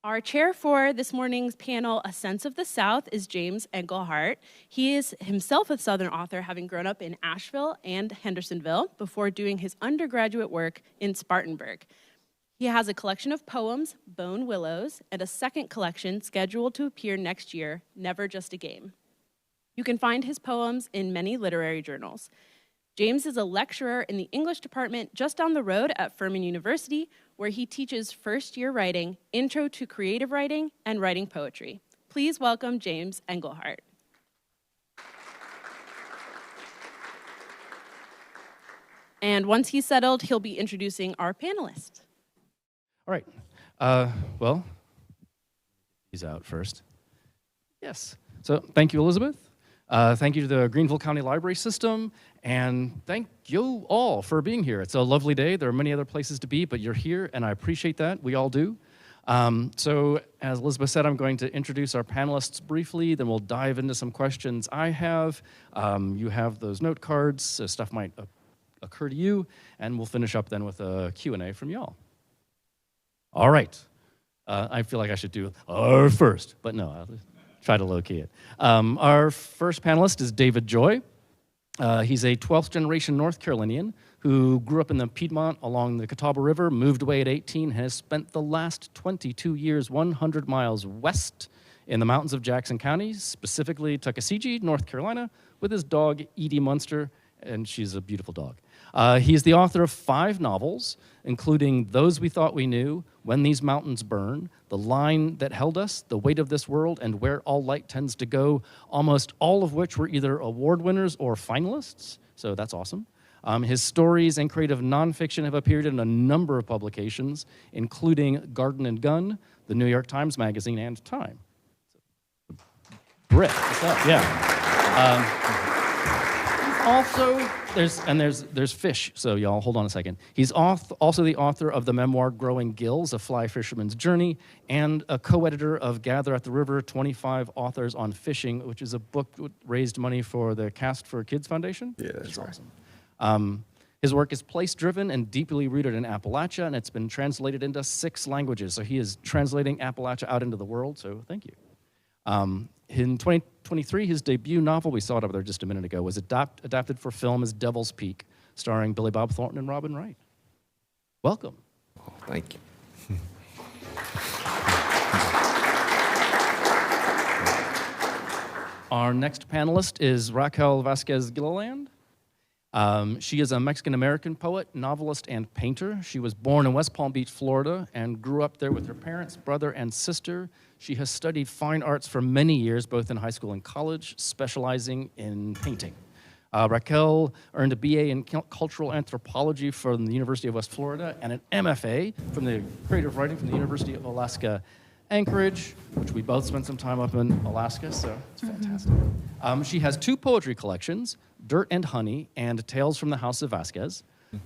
Our chair for this morning's panel, A Sense of the South, is James Engelhardt. He is himself a Southern author, having grown up in Asheville and Hendersonville before doing his undergraduate work in Spartanburg. He has a collection of poems, Bone Willows, and a second collection scheduled to appear next year, Never Just a Game. You can find his poems in many literary journals. James is a lecturer in the English department just down the road at Furman University, where he teaches first-year writing, intro to creative writing, and writing poetry. Please welcome James Engelhardt. And once he's settled, he'll be introducing our panelists. All right. Well, he's out first. Yes. So thank you, Elizabeth. Thank you to the Greenville County Library System, and thank you all for being here. It's a lovely day. There are many other places to be, but you're here, and I appreciate that. We all do. So as Elizabeth said, I'm going to introduce our panelists briefly, then we'll dive into some questions I have. You have those note cards, so stuff might occur to you, and we'll finish up then with a Q&A from y'all. All right. I feel like I should do our first, but no, I'll try to low-key it. Our first panelist is David Joy. He's a 12th generation North Carolinian who grew up in the Piedmont along the Catawba River, moved away at 18, and has spent the last 22 years 100 miles west in the mountains of Jackson County, specifically Tuckasegee, North Carolina, with his dog, Edie Munster, and she's a beautiful dog. He's the author of 5 novels, including Those We Thought We Knew, When These Mountains Burn, The Line That Held Us, The Weight of This World, and Where All Light Tends to Go, almost all of which were either award winners or finalists, so that's awesome. His stories and creative nonfiction have appeared in a number of publications, including Garden and Gun, the New York Times Magazine, and Time. Brit, what's up? Yeah. Also, there's fish, so y'all hold on a second. He's also the author of the memoir Growing Gills, A Fly Fisherman's Journey, and a co-editor of Gather at the River, 25 Authors on Fishing, which is a book that raised money for the Cast for Kids Foundation. Yeah, that's right. Awesome. His work is place-driven and deeply rooted in Appalachia, and it's been translated into 6 languages, so he is translating Appalachia out into the world, so thank you. In 2023, his debut novel, we saw it over there just a minute ago, was adapted for film as Devil's Peak, starring Billy Bob Thornton and Robin Wright. Welcome. Oh, thank you. Our next panelist is Raquel Vasquez Gilliland. She is a Mexican-American poet, novelist, and painter. She was born in West Palm Beach, Florida, and grew up there with her parents, brother, and sister. She has studied fine arts for many years, both in high school and college, specializing in painting. Raquel earned a BA in Cultural Anthropology from the University of West Florida and an MFA from the Creative Writing from the University of Alaska Anchorage, which we both spent some time up in Alaska, so it's fantastic. She has 2 poetry collections, Dirt and Honey and Tales from the House of Vasquez.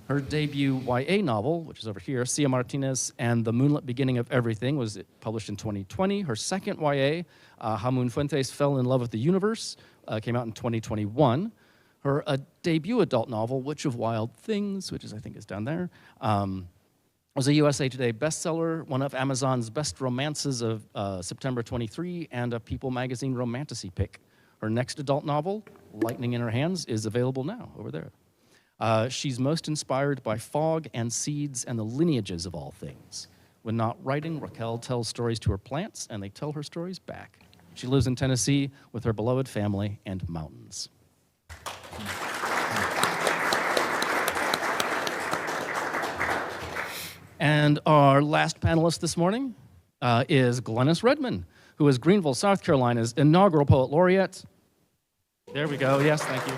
Her debut YA novel, which is over here, Cia Martinez and the Moonlit Beginning of Everything, was published in 2020. Her second YA, Hamun Fuentes Fell in Love with the Universe, came out in 2021. Her debut adult novel, Witch of Wild Things, which I think is down there, was a USA Today bestseller, one of Amazon's best romances of September 23, and a People magazine romantasy pick. Her next adult novel, Lightning in Her Hands, is available now over there. She's most inspired by fog and seeds and the lineages of all things. When not writing, Raquel tells stories to her plants, and they tell her stories back. She lives in Tennessee with her beloved family and mountains. And our last panelist this morning is Glennis Redman, who is Greenville, South Carolina's inaugural Poet Laureate. There we go. Yes, thank you.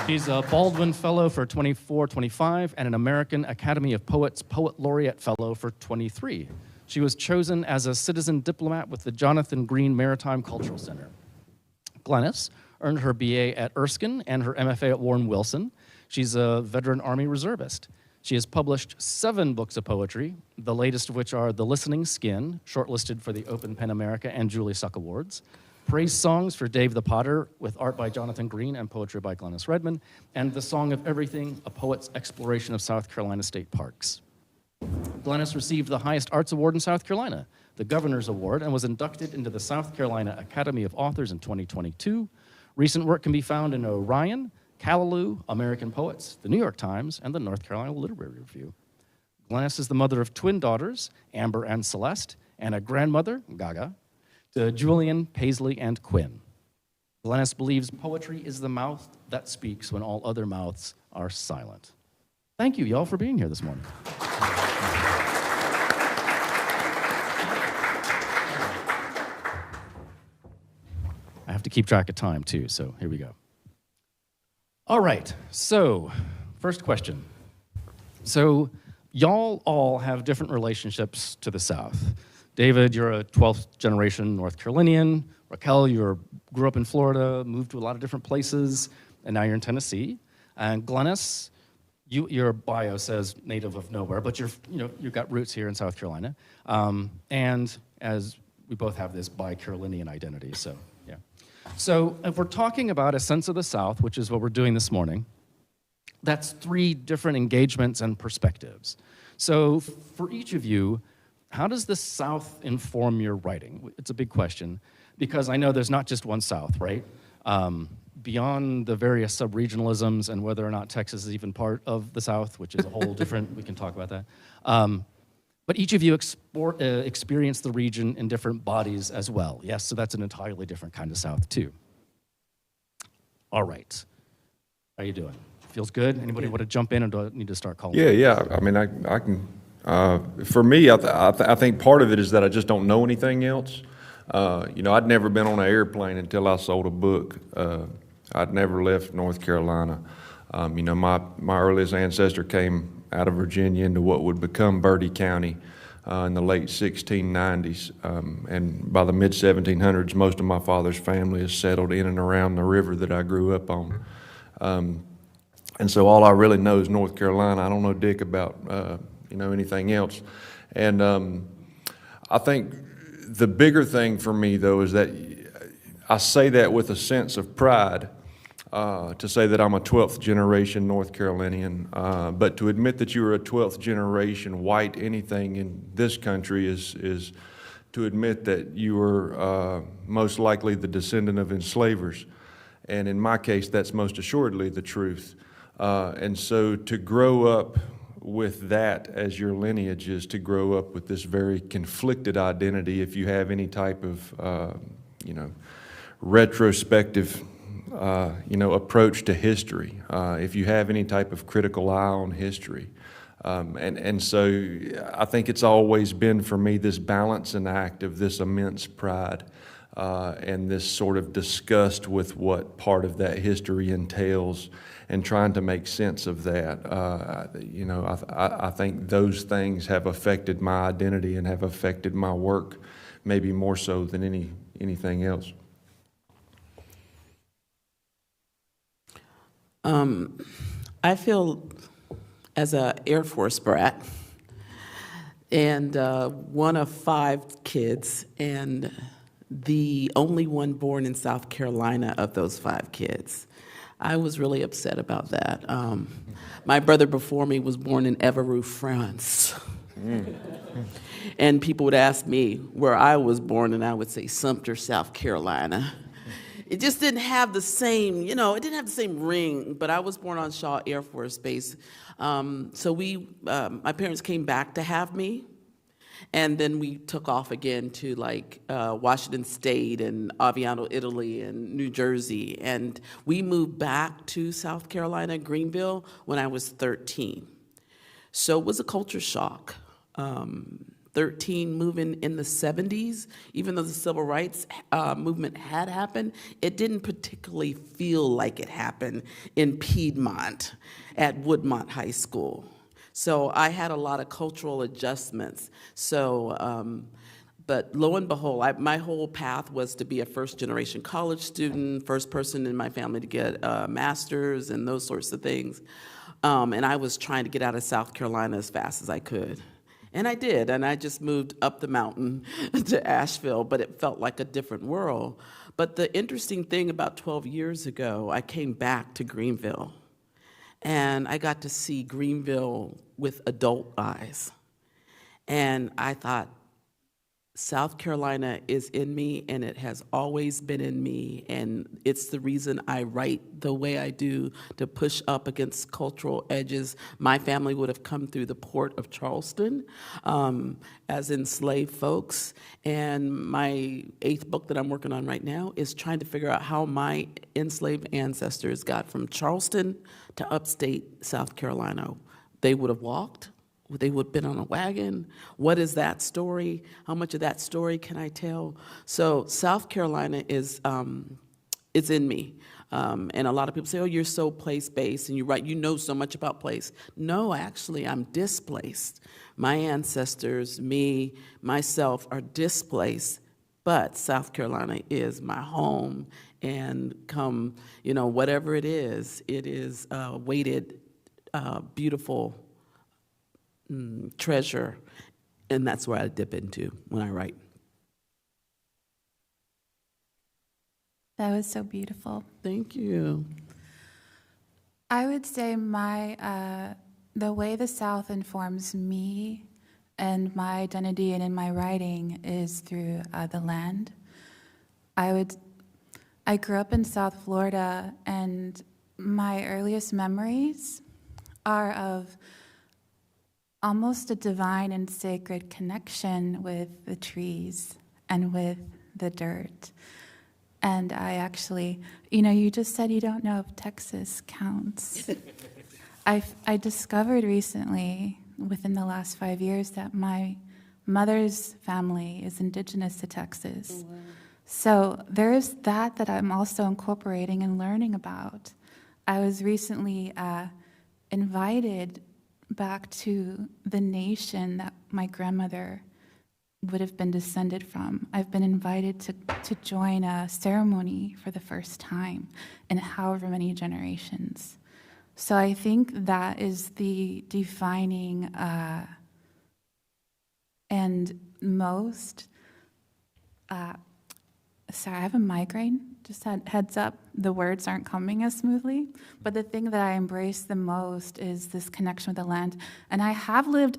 She's a Baldwin Fellow for 24-25 and an American Academy of Poets Poet Laureate Fellow for 23. She was chosen as a citizen diplomat with the Jonathan Green Maritime Cultural Center. Glennis earned her BA at Erskine and her MFA at Warren Wilson. She's a veteran Army reservist. She has published 7 books of poetry, the latest of which are The Listening Skin, shortlisted for the Open Pen America and Julie Suck Awards, Praise Songs for Dave the Potter, with art by Jonathan Green and poetry by Glennis Redman, and The Song of Everything, a poet's exploration of South Carolina state parks. Glennis received the highest arts award in South Carolina, the Governor's Award, and was inducted into the South Carolina Academy of Authors in 2022. Recent work can be found in Orion, Callaloo, American Poets, the New York Times, and the North Carolina Literary Review. Glennis is the mother of twin daughters, Amber and Celeste, and a grandmother, Gaga, to Julian, Paisley, and Quinn. Glennis believes poetry is the mouth that speaks when all other mouths are silent. Thank you, y'all, for being here this morning. I have to keep track of time, too, so here we go. All right, so first question. So y'all all have different relationships to the South. David, you're a 12th generation North Carolinian. Raquel, you grew up in Florida, moved to a lot of different places, and now you're in Tennessee. And Glennis, your bio says native of nowhere, but you've got roots here in South Carolina. And as we both have this bi-Carolinian identity, so yeah. So if we're talking about a sense of the South, which is what we're doing this morning, that's 3 different engagements and perspectives. So for each of you, how does the South inform your writing? It's a big question, because I know there's not just one South, right? Beyond the various sub-regionalisms and whether or not Texas is even part of the South, which is a whole different, we can talk about that. But each of you experience the region in different bodies as well. Yes, so that's an entirely different kind of South, too. All right. How are you doing? Feels good? Anybody want to jump in, or do I need to start calling? Yeah. I mean, I can. For me, I think part of it is that I just don't know anything else. I'd never been on an airplane until I sold a book. I'd never left North Carolina. My earliest ancestor came out of Virginia into what would become Bertie County in the late 1690s. And by the mid-1700s, most of my father's family is settled in and around the river that I grew up on. And so all I really know is North Carolina. I don't know dick about anything else. And I think the bigger thing for me, though, is that I say that with a sense of pride, to say that I'm a 12th generation North Carolinian, but to admit that you are a 12th generation white anything in this country is to admit that you are most likely the descendant of enslavers. And in my case, that's most assuredly the truth. And so to grow up with that as your lineage is to grow up with this very conflicted identity if you have any type of, retrospective, approach to history, if you have any type of critical eye on history. And so I think it's always been for me this balancing act of this immense pride and this sort of disgust with what part of that history entails and trying to make sense of that. I think those things have affected my identity and have affected my work maybe more so than anything else. I feel as an Air Force brat and one of 5 kids and the only one born in South Carolina of those 5 kids. I was really upset about that. My brother before me was born in Évreux, France. And people would ask me where I was born, and I would say Sumter, South Carolina. It just didn't have the same, it didn't have the same ring, but I was born on Shaw Air Force Base. So my parents came back to have me, and then we took off again to Washington State and Aviano, Italy, and New Jersey. And we moved back to South Carolina, Greenville, when I was 13. So it was a culture shock. 13 moving in the 70s, even though the civil rights movement had happened, it didn't particularly feel like it happened in Piedmont at Woodmont High School. So I had a lot of cultural adjustments. So, but lo and behold, my whole path was to be a first-generation college student, first person in my family to get a master's and those sorts of things. And I was trying to get out of South Carolina as fast as I could. And I did, and I just moved up the mountain to Asheville, but it felt like a different world. But the interesting thing about 12 years ago, I came back to Greenville, and I got to see Greenville with adult eyes. And I thought, South Carolina is in me, and it has always been in me, and it's the reason I write the way I do, to push up against cultural edges. My family would have come through the port of Charleston as enslaved folks, and my 8th book that I'm working on right now is trying to figure out how my enslaved ancestors got from Charleston to upstate South Carolina. They would have walked. They would have been on a wagon. What is that story? How much of that story can I tell? So South Carolina is in me. And a lot of people say, oh, you're so place-based, and you're right, you know so much about place. No, actually, I'm displaced. My ancestors, me, myself, are displaced, but South Carolina is my home, and come, whatever it is weighted, beautiful treasure, and that's where I dip into when I write. That was so beautiful. Thank you. I would say the way the South informs me and my identity and in my writing is through the land. I grew up in South Florida, and my earliest memories are of almost a divine and sacred connection with the trees and with the dirt. And I actually, you just said you don't know if Texas counts. I discovered recently, within the last 5 years, that my mother's family is indigenous to Texas. Oh, wow. So there is that I'm also incorporating and learning about. I was recently invited back to the nation that my grandmother would have been descended from. I've been invited to join a ceremony for the first time in however many generations. So I think that is the defining and most, sorry, I have a migraine. Just heads up, the words aren't coming as smoothly. But the thing that I embrace the most is this connection with the land. And I have lived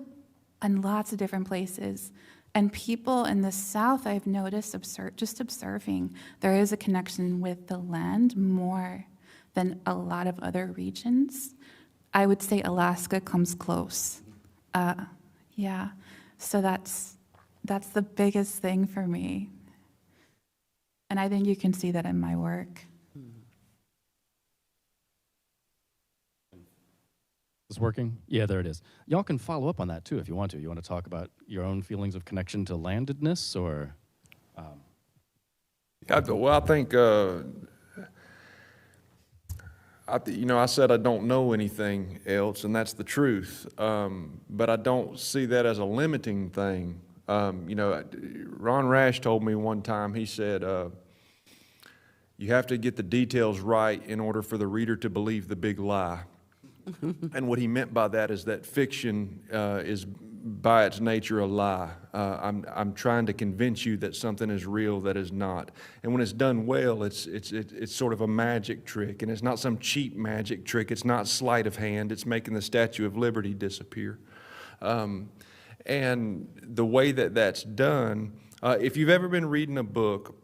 in lots of different places. And people in the South, I've noticed, just observing, there is a connection with the land more than a lot of other regions. I would say Alaska comes close. Yeah, so that's the biggest thing for me. And I think you can see that in my work. Is this working? Yeah, there it is. Y'all can follow up on that too if you want to. You want to talk about your own feelings of connection to landedness, or? I think, I said I don't know anything else, and that's the truth. But I don't see that as a limiting thing. Ron Rash told me one time, he said, you have to get the details right in order for the reader to believe the big lie. And what he meant by that is that fiction is by its nature a lie. I'm trying to convince you that something is real that is not. And when it's done well, it's sort of a magic trick, and it's not some cheap magic trick. It's not sleight of hand. It's making the Statue of Liberty disappear. And the way that that's done, if you've ever been reading a book,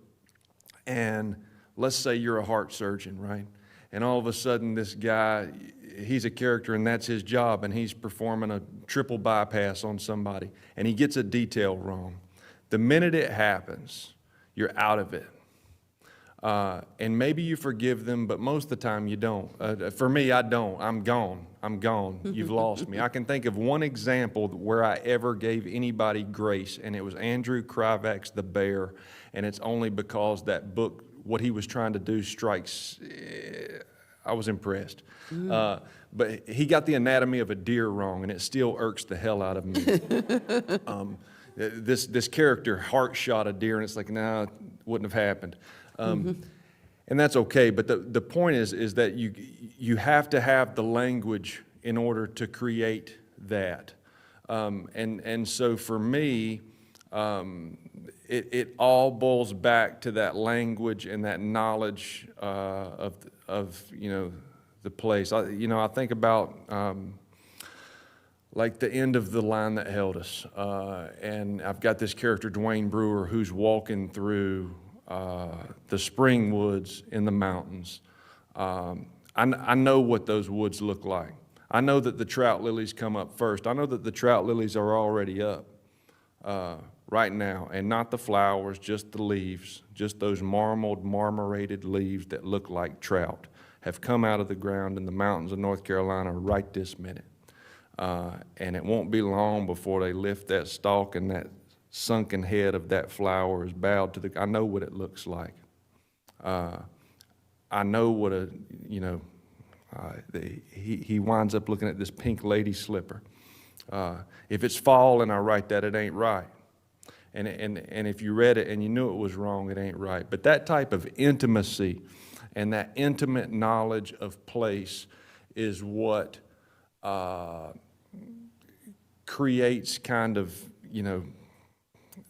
and let's say you're a heart surgeon, right? And all of a sudden this guy, he's a character and that's his job, and he's performing a triple bypass on somebody, and he gets a detail wrong. The minute it happens, you're out of it. And maybe you forgive them, but most of the time you don't. For me, I don't. I'm gone. You've lost me. I can think of one example where I ever gave anybody grace, and it was Andrew Krivak's The Bear, and it's only because that book, what he was trying to do, strikes. I was impressed. But he got the anatomy of a deer wrong, and it still irks the hell out of me. This character heart shot a deer, and it's like, nah, it wouldn't have happened. And that's okay, but the point is that you have to have the language in order to create that. And so for me, it all boils back to that language and that knowledge of the place. I think about like the end of the line that held us. And I've got this character, Dwayne Brewer, who's walking through the spring woods in the mountains. I know what those woods look like. I know that the trout lilies come up first. I know that the trout lilies are already up right now, and not the flowers, just the leaves, just those marmorated leaves that look like trout have come out of the ground in the mountains of North Carolina right this minute. And it won't be long before they lift that stalk and that sunken head of that flower is bowed to the, I know what it looks like. I know what he winds up looking at this pink lady slipper. If it's fall and I write that, it ain't right. And if you read it and you knew it was wrong, it ain't right. But that type of intimacy and that intimate knowledge of place is what creates kind of,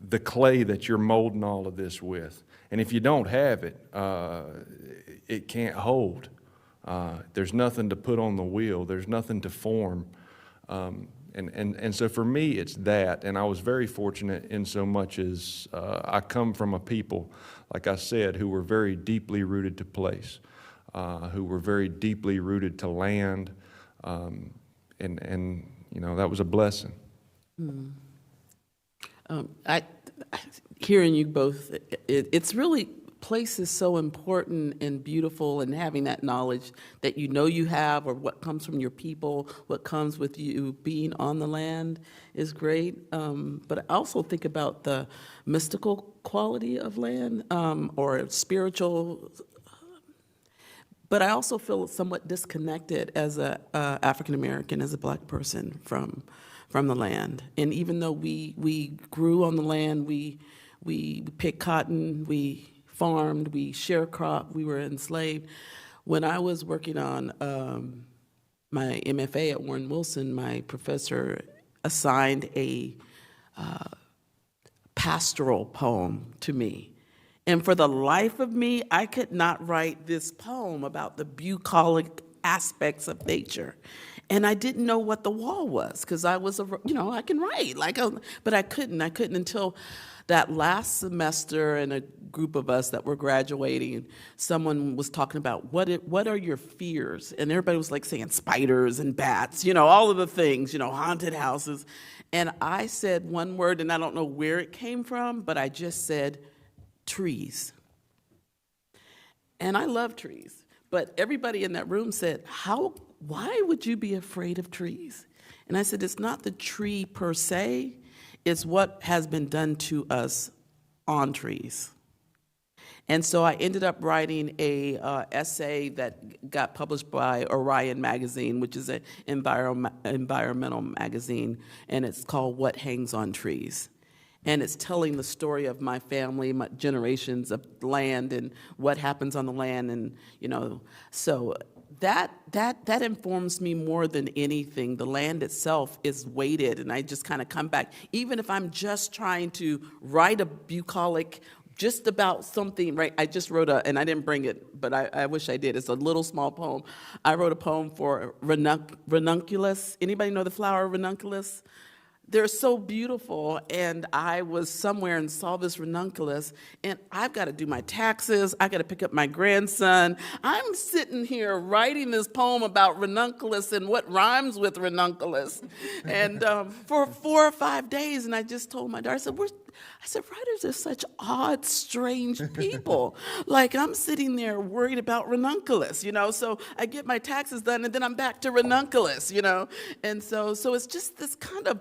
the clay that you're molding all of this with. And if you don't have it, it can't hold. There's nothing to put on the wheel. There's nothing to form. And so for me, it's that. And I was very fortunate in so much as I come from a people, like I said, who were very deeply rooted to place, who were very deeply rooted to land. And that was a blessing. Hearing you both, it's really, place is so important and beautiful, and having that knowledge that you have, or what comes from your people, what comes with you being on the land is great. But I also think about the mystical quality of land, or spiritual. But I also feel somewhat disconnected as a African American, as a Black person from the land. And even though we grew on the land, we picked cotton, we farmed, we sharecropped, we were enslaved. When I was working on my MFA at Warren Wilson, my professor assigned a pastoral poem to me. And for the life of me, I could not write this poem about the bucolic aspects of nature. And I didn't know what the wall was, because I was, I can write, but I couldn't until that last semester, and a group of us that were graduating, someone was talking about what are your fears? And everybody was like saying spiders and bats, all of the things, haunted houses. And I said one word, and I don't know where it came from, but I just said trees. And I love trees. But everybody in that room said, why would you be afraid of trees? And I said, it's not the tree per se, it's what has been done to us on trees. And so I ended up writing a essay that got published by Orion Magazine, which is an environmental magazine, and it's called What Hangs on Trees. And it's telling the story of my family, my generations of land and what happens on the land, and so that informs me more than anything. The land itself is weighted, and I just kind of come back. Even if I'm just trying to write a bucolic, just about something, right? I just wrote and I didn't bring it, but I wish I did. It's a little small poem. I wrote a poem for ranunculus. Anybody know the flower ranunculus? They're so beautiful, and I was somewhere and saw this ranunculus, and I've got to do my taxes, I got to pick up my grandson. I'm sitting here writing this poem about ranunculus and what rhymes with ranunculus, and for 4 or 5 days, and I just told my daughter, I said, writers are such odd, strange people. Like, I'm sitting there worried about ranunculus, so I get my taxes done, and then I'm back to ranunculus, and so it's just this kind of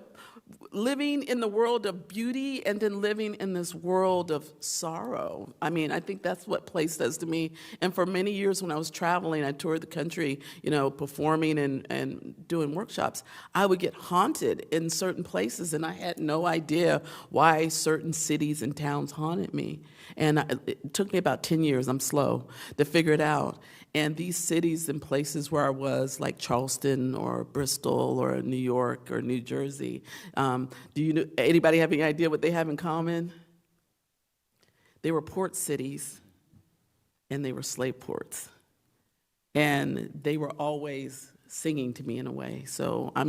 living in the world of beauty and then living in this world of sorrow. I mean, I think that's what place does to me. And for many years when I was traveling, I toured the country, performing and doing workshops, I would get haunted in certain places, and I had no idea why certain cities and towns haunted me. And it took me about 10 years, I'm slow, to figure it out. And these cities and places where I was, like Charleston or Bristol or New York or New Jersey, anybody have any idea what they have in common? They were port cities, and they were slave ports. And they were always singing to me in a way. So I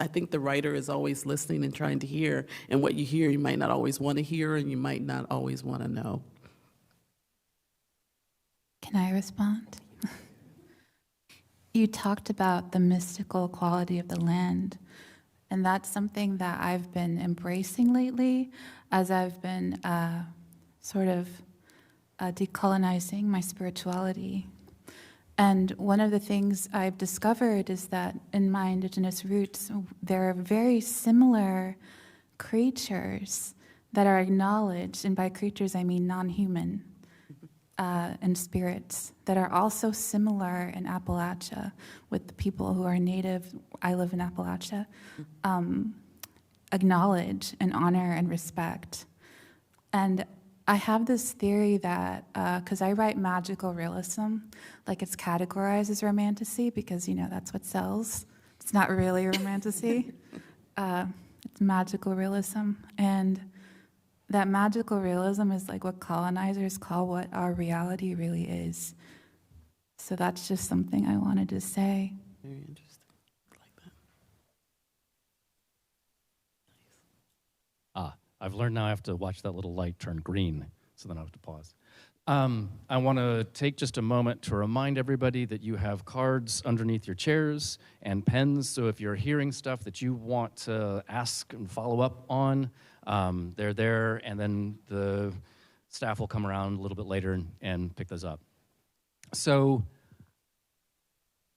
think the writer is always listening and trying to hear, and what you hear you might not always want to hear, and you might not always want to know. Can I respond? You talked about the mystical quality of the land, and that's something that I've been embracing lately as I've been decolonizing my spirituality. And one of the things I've discovered is that in my indigenous roots, there are very similar creatures that are acknowledged, and by creatures I mean non-human, and spirits that are also similar in Appalachia with the people who are native. I live in Appalachia. Acknowledge and honor and respect. And I have this theory that, because I write magical realism, like it's categorized as romantasy because, that's what sells. It's not really romantasy. It's magical realism. And that magical realism is like what colonizers call what our reality really is. So that's just something I wanted to say. Very interesting. I like that. I've learned now I have to watch that little light turn green, so then I have to pause. I want to take just a moment to remind everybody that you have cards underneath your chairs and pens, so if you're hearing stuff that you want to ask and follow up on, they're there, and then the staff will come around a little bit later and pick those up. So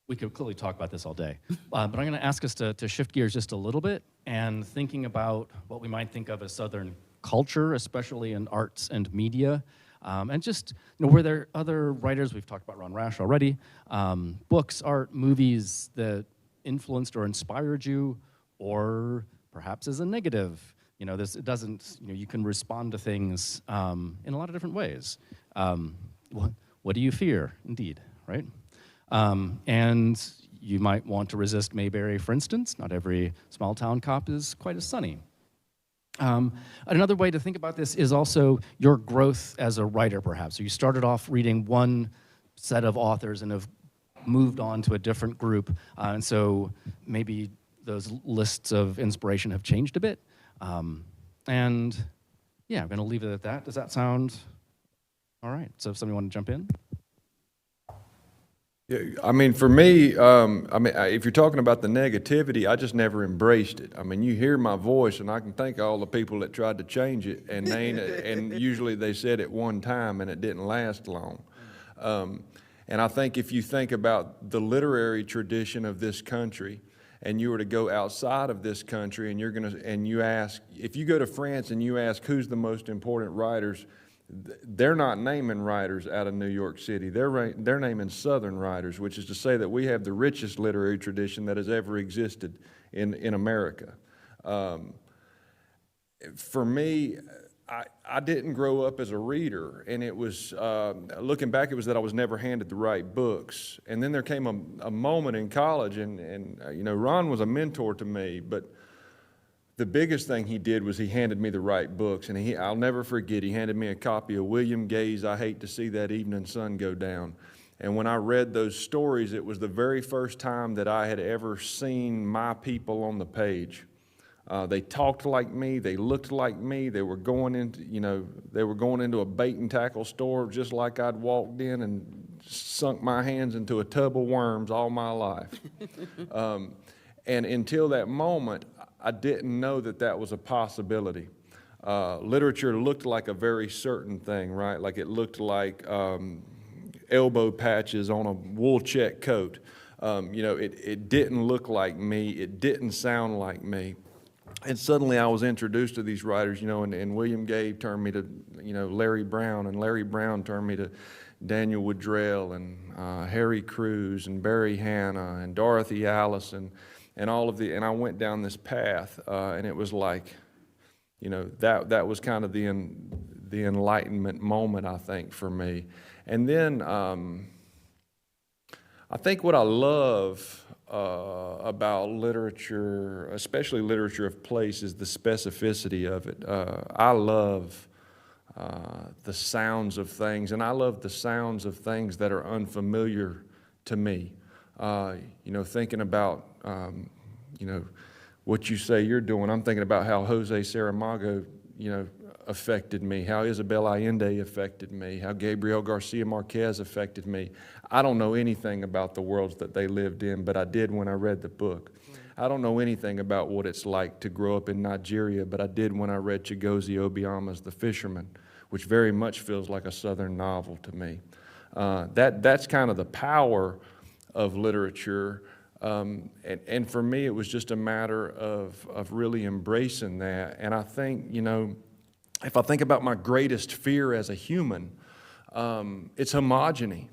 we could clearly talk about this all day, but I'm going to ask us to shift gears just a little bit and thinking about what we might think of as Southern culture, especially in arts and media. And just, were there other writers, we've talked about Ron Rash already, books, art, movies that influenced or inspired you, or perhaps as a negative? It doesn't, you can respond to things in a lot of different ways. What do you fear? Indeed, right? And you might want to resist Mayberry, for instance. Not every small town cop is quite as sunny. Another way to think about this is also your growth as a writer, perhaps. So you started off reading one set of authors and have moved on to a different group. And so maybe those lists of inspiration have changed a bit. And yeah, I'm going to leave it at that. Does that sound all right? So if somebody want to jump in? Yeah, I mean, for me, if you're talking about the negativity, I just never embraced it. I mean, you hear my voice, and I can think of all the people that tried to change it, and usually they said it one time, and it didn't last long. And I think if you think about the literary tradition of this country, and you were to go outside of this country, and you ask, if you go to France and you ask who's the most important writers, they're not naming writers out of New York City. They're naming Southern writers, which is to say that we have the richest literary tradition that has ever existed in America. For me, I didn't grow up as a reader, and it was, looking back, it was that I was never handed the right books. And then there came a moment in college, and Ron was a mentor to me, but the biggest thing he did was he handed me the right books, and I'll never forget, he handed me a copy of William Gay's I Hate to See That Evening Sun Go Down. And when I read those stories, it was the very first time that I had ever seen my people on the page. They talked like me, they looked like me, they were going into a bait and tackle store just like I'd walked in and sunk my hands into a tub of worms all my life. And until that moment, I didn't know that was a possibility. Literature looked like a very certain thing, right? Like it looked like elbow patches on a wool check coat. It didn't look like me. It didn't sound like me. And suddenly I was introduced to these writers, and William Gay turned me to, Larry Brown, and Larry Brown turned me to Daniel Woodrell and Harry Crews and Barry Hannah and Dorothy Allison. And and I went down this path, and it was like, that was kind of the enlightenment moment, I think, for me. And then I think what I love about literature, especially literature of place, is the specificity of it. I love the sounds of things, and I love the sounds of things that are unfamiliar to me. Thinking about, what you say you're doing. I'm thinking about how Jose Saramago, affected me, how Isabel Allende affected me, how Gabriel Garcia Marquez affected me. I don't know anything about the worlds that they lived in, but I did when I read the book. I don't know anything about what it's like to grow up in Nigeria, but I did when I read Chigozie Obiama's The Fisherman, which very much feels like a Southern novel to me. That's kind of the power of literature. And for me, it was just a matter of really embracing that. And I think, if I think about my greatest fear as a human, it's homogeny.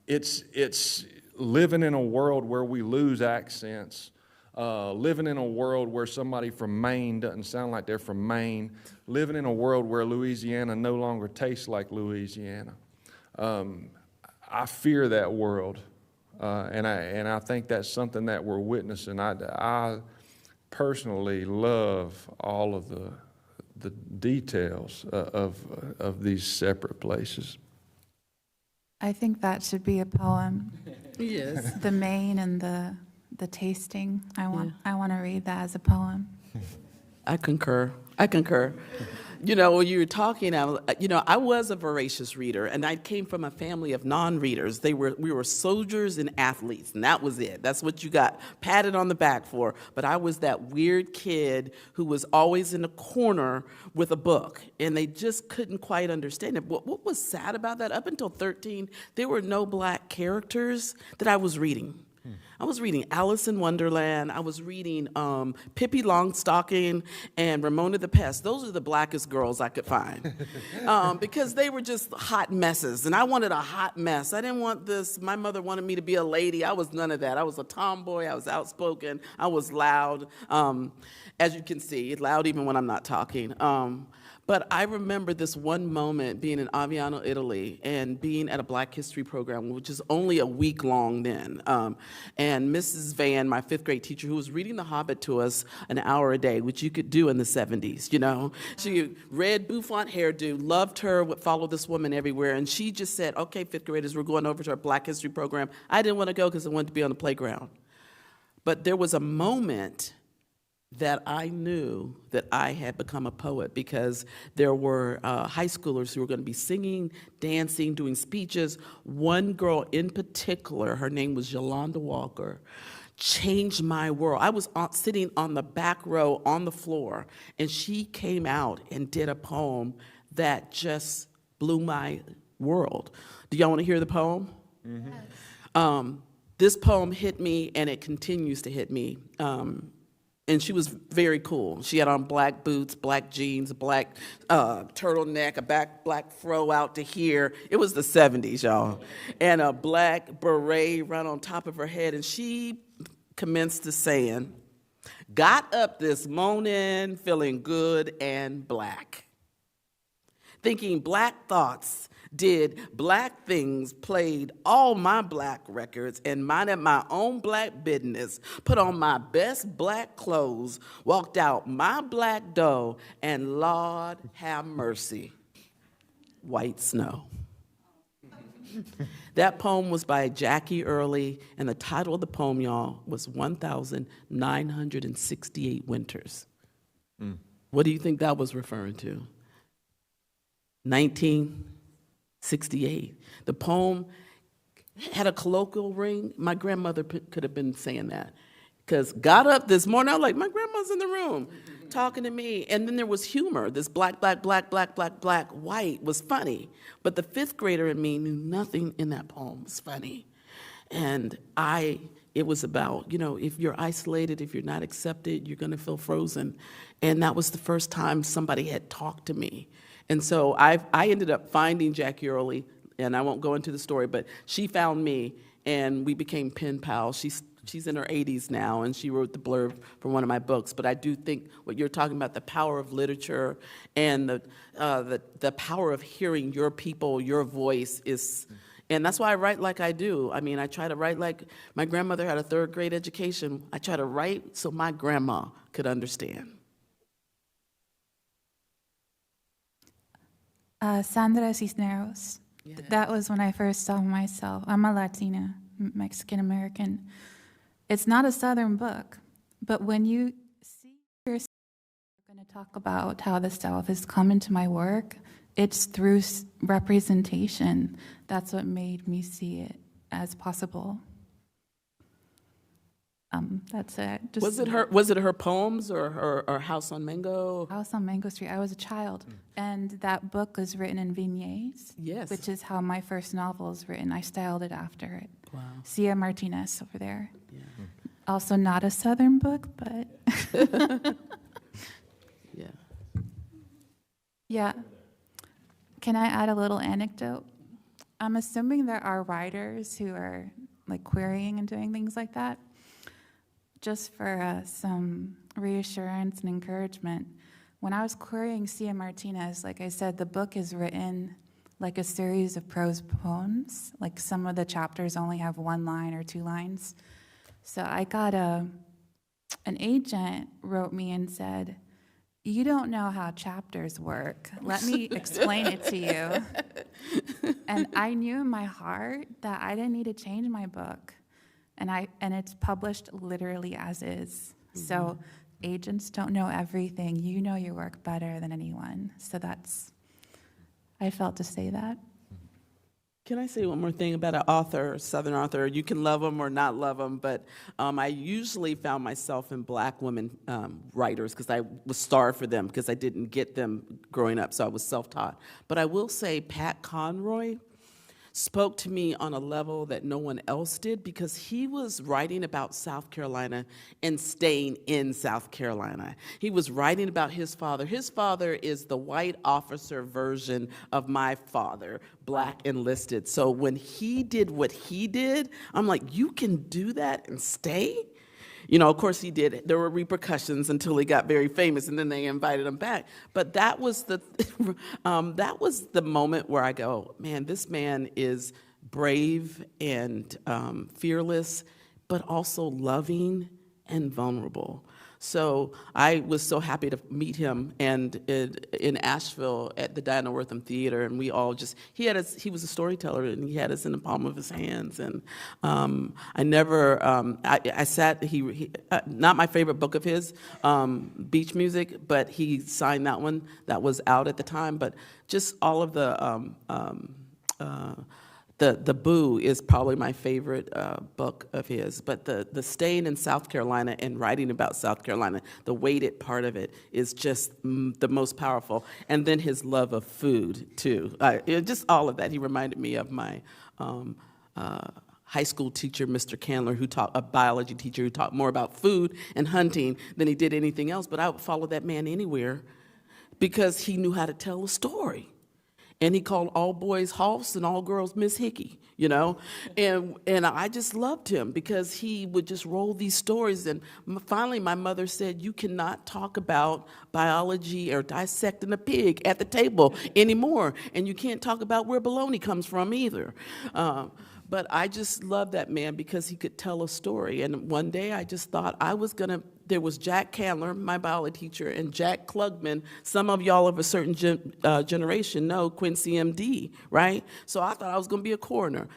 It's living in a world where we lose accents, living in a world where somebody from Maine doesn't sound like they're from Maine, living in a world where Louisiana no longer tastes like Louisiana. I fear that world, and I think that's something that we're witnessing. I personally love all of the details of these separate places. I think that should be a poem. Yes. The Maine and the tasting. I want to read that as a poem. I concur. When you were talking, I was a voracious reader, and I came from a family of non-readers. We were soldiers and athletes, and that was it. That's what you got patted on the back for. But I was that weird kid who was always in a corner with a book, and they just couldn't quite understand it. What was sad about that, up until 13, there were no black characters that I was reading. I was reading Alice in Wonderland. I was reading Pippi Longstocking and Ramona the Pest. Those are the blackest girls I could find because they were just hot messes, and I wanted a hot mess. I didn't want this. My mother wanted me to be a lady. I was none of that. I was a tomboy. I was outspoken. I was loud, as you can see, loud even when I'm not talking. But I remember this one moment being in Aviano, Italy, and being at a Black History program, which is only a week long then. And Mrs. Van, my fifth grade teacher, who was reading The Hobbit to us an hour a day, which you could do in the 70s, She read bouffant hairdo, loved her, would follow this woman everywhere. And she just said, okay, fifth graders, we're going over to our Black History program. I didn't want to go because I wanted to be on the playground. But there was a moment that I knew that I had become a poet because there were high schoolers who were going to be singing, dancing, doing speeches. One girl in particular, her name was Yolanda Walker, changed my world. I was sitting on the back row on the floor, and she came out and did a poem that just blew my world. Do y'all want to hear the poem? Mm-hmm. This poem hit me, and it continues to hit me. And she was very cool. She had on black boots, black jeans, black turtleneck, a black fro out to here. It was the 70s, y'all. And a black beret right on top of her head. And she commenced to saying, got up this morning feeling good and black. Thinking black thoughts, did black things, played all my black records, and minded my own black business, put on my best black clothes, walked out my black door, and Lord have mercy, white snow. That poem was by Jackie Early, and the title of the poem, y'all, was 1,968 Winters. What do you think that was referring to? 1968. The poem had a colloquial ring. My grandmother could have been saying that. Because got up this morning, I was like, my grandma's in the room talking to me. And then there was humor. This black, white was funny. But the fifth grader in me knew nothing in that poem was funny. And it was about, if you're isolated, if you're not accepted, you're going to feel frozen. And that was the first time somebody had talked to me. And so I ended up finding Jackie Early, and I won't go into the story, but she found me, and we became pen pals. She's in her 80s now, and she wrote the blurb for one of my books. But I do think what you're talking about, the power of literature and the power of hearing your people, your voice is, and that's why I write like I do. I mean, I try to write like my grandmother had a third grade education. I try to write so my grandma could understand. Sandra Cisneros. Yeah. That was when I first saw myself. I'm a Latina. Mexican American. It's not a Southern book, but when you see yourself going to talk about how the South has come into my work, it's through representation. That's what made me see it as possible. That's it. Just Was it her poems or her House on Mango? House on Mango Street. I was a child, and that book was written in vignettes. Yes. Which is how my first novel is written. I styled it after it. Wow. Cia Martinez over there. Yeah. Also not a Southern book, but Yeah. yeah. Can I add a little anecdote? I'm assuming there are writers who are like querying and doing things like that. Just for some reassurance and encouragement, when I was querying Cia Martinez, like I said, the book is written like a series of prose poems. Like some of the chapters only have 1 line or 2 lines. So I got an agent wrote me and said, "You don't know how chapters work. Let me explain it to you." And I knew in my heart that I didn't need to change my book. And it's published literally as is. So agents don't know everything. You know your work better than anyone. So I felt to say that. Can I say one more thing about an author, a Southern author? You can love them or not love them, but I usually found myself in Black women writers because I was starved for them because I didn't get them growing up, so I was self-taught. But I will say Pat Conroy spoke to me on a level that no one else did because he was writing about South Carolina and staying in South Carolina. He was writing about his father. His father is the white officer version of my father, Black enlisted. So when he did what he did, I'm like, you can do that and stay? You know, of course he did. There were repercussions until he got very famous, and then they invited him back. But that was the moment where I go, man, this man is brave and fearless, but also loving and vulnerable. So I was so happy to meet him and in Asheville at the Diana Wortham Theater, and we all just, he was a storyteller, and he had us in the palm of his hands. And I sat, not my favorite book of his, Beach Music, but he signed that one that was out at the time. But just all of the Boo is probably my favorite book of his, but the staying in South Carolina and writing about South Carolina, the weighted part of it is just the most powerful. And then his love of food, too. Just all of that. He reminded me of my high school teacher, Mr. Candler, a biology teacher who taught more about food and hunting than he did anything else. But I would follow that man anywhere because he knew how to tell a story. And he called all boys Hoss and all girls Miss Hickey, you know? And I just loved him because he would just roll these stories. And finally, my mother said, you cannot talk about biology or dissecting a pig at the table anymore. And you can't talk about where bologna comes from either. But I just loved that man because he could tell a story. And one day I just thought there was Jack Candler, my biology teacher, and Jack Klugman. Some of y'all of a certain generation know Quincy MD, right? So I thought I was going to be a coroner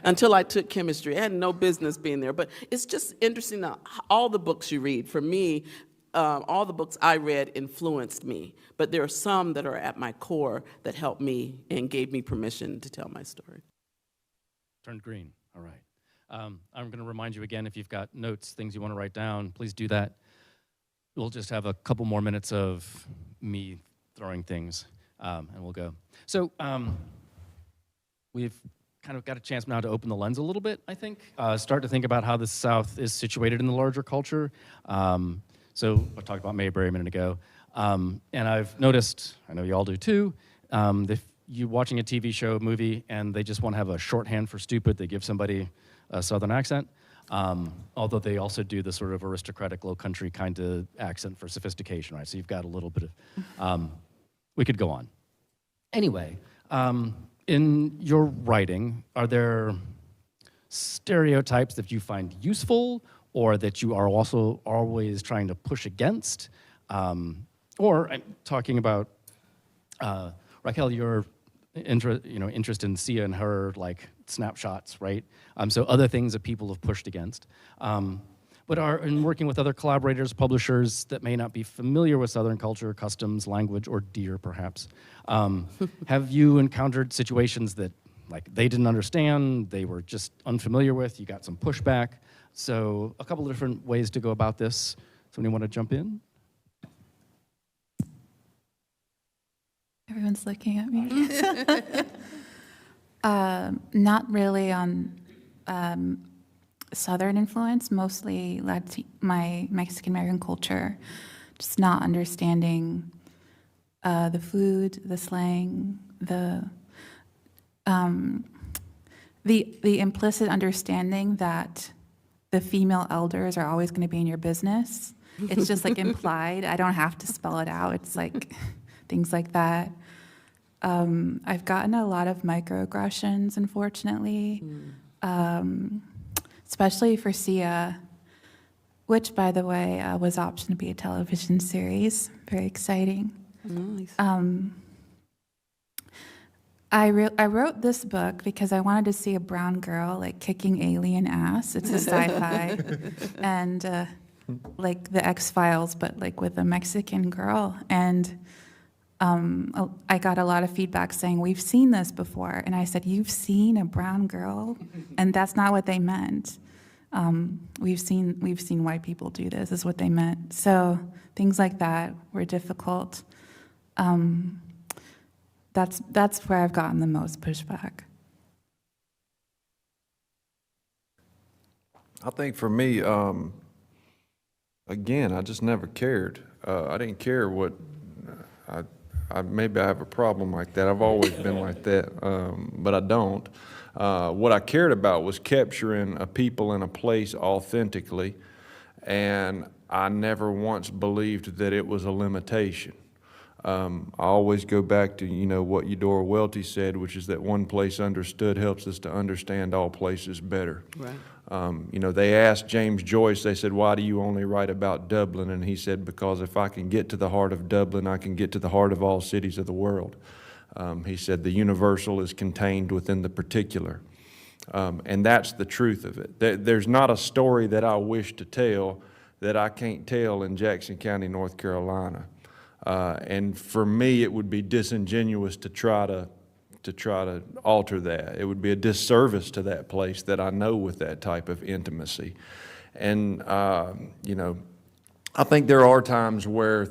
until I took chemistry. I had no business being there. But it's just interesting now, all the books you read. For me, all the books I read influenced me. But there are some that are at my core that helped me and gave me permission to tell my story. Turned green. All right. I'm going to remind you again, if you've got notes, things you want to write down, please do that. We'll just have a couple more minutes of me throwing things, and we'll go. So we've kind of got a chance now to open the lens a little bit, I think. Start to think about how the South is situated in the larger culture. So I talked about Mayberry a minute ago. And I've noticed, I know you all do too, if you're watching a TV show, movie, and they just want to have a shorthand for stupid, they give somebody a Southern accent, although they also do the sort of aristocratic low country kind of accent for sophistication, right? So you've got a little bit of, we could go on. Anyway, in your writing, are there stereotypes that you find useful or that you are also always trying to push against? Or I'm talking about, Raquel, your interest in Sia and her like snapshots, right? So other things that people have pushed against. But in working with other collaborators, publishers that may not be familiar with Southern culture, customs, language, or deer, perhaps, have you encountered situations that like they didn't understand, they were just unfamiliar with, you got some pushback? So a couple of different ways to go about this. Somebody want to jump in? Everyone's looking at me. Not really on Southern influence, mostly my Mexican American culture, just not understanding the food, the slang, the implicit understanding that the female elders are always going to be in your business. It's just like implied. I don't have to spell it out. It's like things like that. I've gotten a lot of microaggressions, unfortunately. Especially for Sia, which, by the way, was optioned to be a television series. Very exciting. Nice. I wrote this book because I wanted to see a brown girl like kicking alien ass. It's a sci-fi, and like the X-Files, but like with a Mexican girl. And I got a lot of feedback saying, we've seen this before. And I said, you've seen a brown girl? And that's not what they meant. We've seen white people do this, is what they meant. So things like that were difficult. That's where I've gotten the most pushback. I think for me, again, I just never cared. I didn't care what, maybe I have a problem like that. I've always been like that, but I don't. What I cared about was capturing a people and a place authentically, and I never once believed that it was a limitation. I always go back to, what Eudora Welty said, which is that one place understood helps us to understand all places better. Right. They asked James Joyce, they said, why do you only write about Dublin? And he said, because if I can get to the heart of Dublin, I can get to the heart of all cities of the world. He said, the universal is contained within the particular. And that's the truth of it. There's not a story that I wish to tell that I can't tell in Jackson County, North Carolina. And for me, it would be disingenuous to try to alter that. It would be a disservice to that place that I know with that type of intimacy. And, I think there are times where,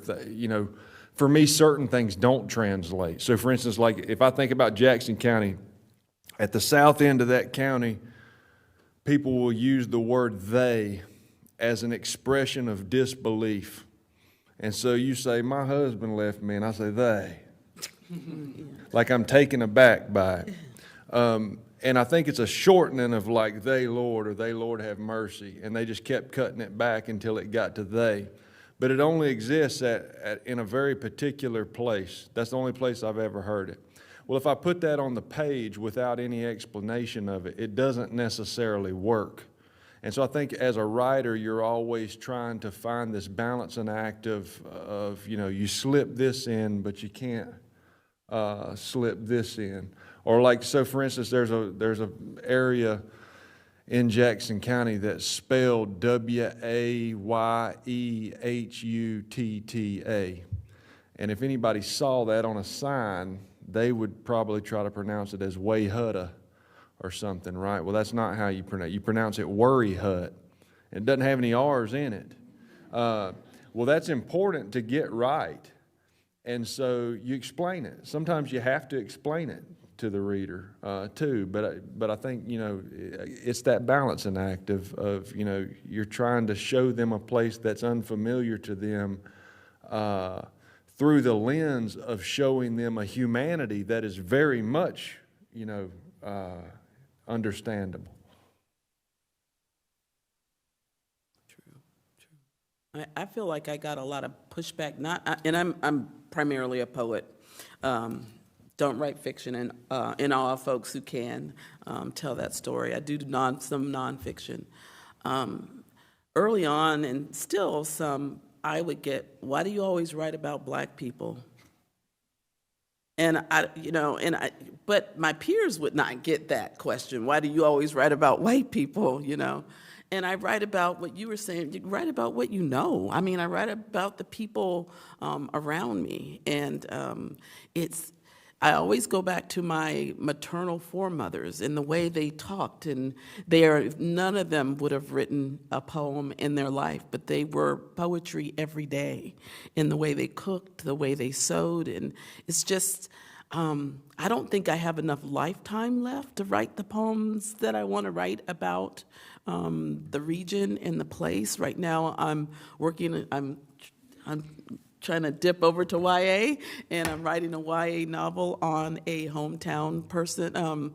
for me, certain things don't translate. So, for instance, like if I think about Jackson County, at the south end of that county, people will use the word they as an expression of disbelief. And so you say, my husband left me, and I say, they. Like I'm taken aback by it. And I think it's a shortening of like, they, Lord, or they, Lord, have mercy. And they just kept cutting it back until it got to they. But it only exists in a very particular place. That's the only place I've ever heard it. Well, if I put that on the page without any explanation of it, it doesn't necessarily work. And so I think as a writer, you're always trying to find this balancing act of you slip this in, but you can't slip this in. Or like, so for instance, there's a area in Jackson County that's spelled Wayehutta. And if anybody saw that on a sign, they would probably try to pronounce it as Wayhutta or something, right? Well, that's not how you pronounce it. You pronounce it Worry Hut. It doesn't have any R's in it. Well, that's important to get right. And so you explain it. Sometimes you have to explain it to the reader too. But I think, it's that balancing act of you're trying to show them a place that's unfamiliar to them through the lens of showing them a humanity that is very much, understandable. I feel like I got a lot of pushback. And I'm primarily a poet. Don't write fiction, and all folks who can tell that story. I do some nonfiction. Early on, and still some, I would get, why do you always write about black people? And but my peers would not get that question. Why do you always write about white people, And I write about what you were saying. You write about what you know. I mean, I write about the people around me. And I always go back to my maternal foremothers and the way they talked. And none of them would have written a poem in their life, but they were poetry every day in the way they cooked, the way they sewed. And it's just, I don't think I have enough lifetime left to write the poems that I want to write about the region and the place. Right now, I'm trying to dip over to YA, and I'm writing a YA novel on a hometown person,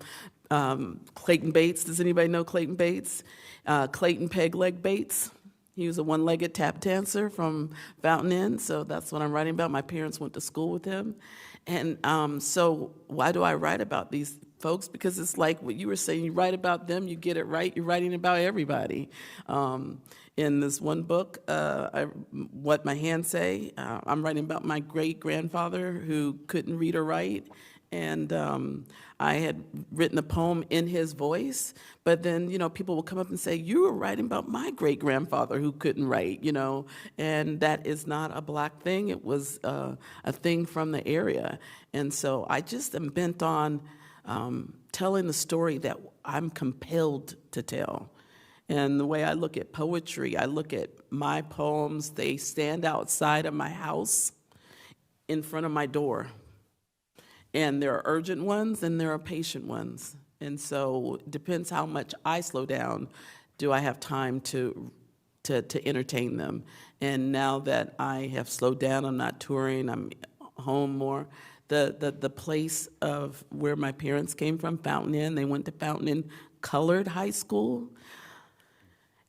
Clayton Bates. Does anybody know Clayton Bates? Clayton Pegleg Bates. He was a one-legged tap dancer from Fountain Inn, so that's what I'm writing about. My parents went to school with him. And so why do I write about these folks? Because it's like what you were saying, you write about them, you get it right, you're writing about everybody. In this one book, What My Hands Say, I'm writing about my great-grandfather who couldn't read or write, and I had written a poem in his voice, but then, people will come up and say, you were writing about my great-grandfather who couldn't write, and that is not a Black thing. It was a thing from the area. And so I just am bent on telling the story that I'm compelled to tell. And the way I look at poetry, I look at my poems, they stand outside of my house in front of my door. And there are urgent ones and there are patient ones. And so it depends how much I slow down, do I have time to entertain them. And now that I have slowed down, I'm not touring, I'm home more. The place of where my parents came from, Fountain Inn, they went to Fountain Inn Colored High School.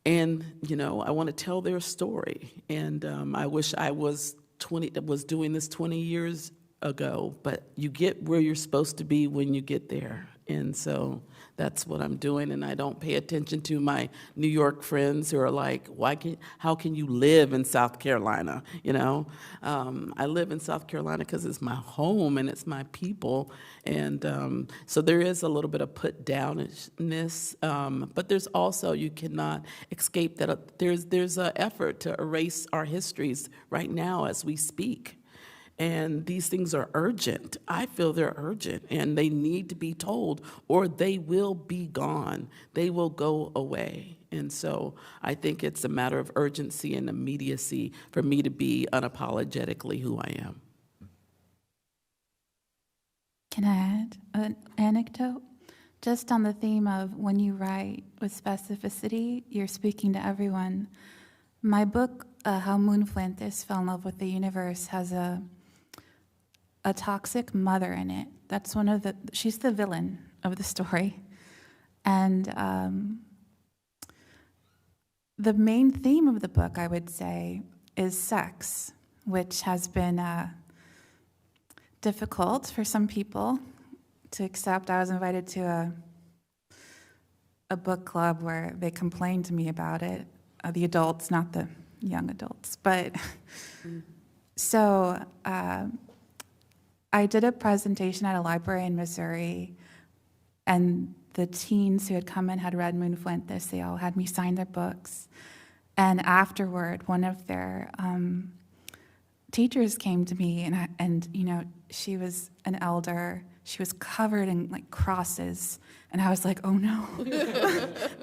And, I want to tell their story. And I wish I was doing this 20 years ago, but you get where you're supposed to be when you get there. And so that's what I'm doing, and I don't pay attention to my New York friends who are like, how can you live in South Carolina, I live in South Carolina because it's my home and it's my people, and so there is a little bit of put downness, but there's also, you cannot escape that there's an effort to erase our histories right now as we speak. And these things are urgent. I feel they're urgent, and they need to be told, or they will be gone. They will go away. And so I think it's a matter of urgency and immediacy for me to be unapologetically who I am. Can I add an anecdote? Just on the theme of when you write with specificity, you're speaking to everyone. My book, How Moon Fuentes Fell in Love with the Universe, has a toxic mother in it. That's she's the villain of the story. And the main theme of the book, I would say, is sex, which has been difficult for some people to accept. I was invited to a book club where they complained to me about it, the adults, not the young adults. But so I did a presentation at a library in Missouri, and the teens who had come in had read Moon Fuentes. They all had me sign their books. And afterward, one of their teachers came to me, and she was an elder. She was covered in crosses, and I was like, oh no,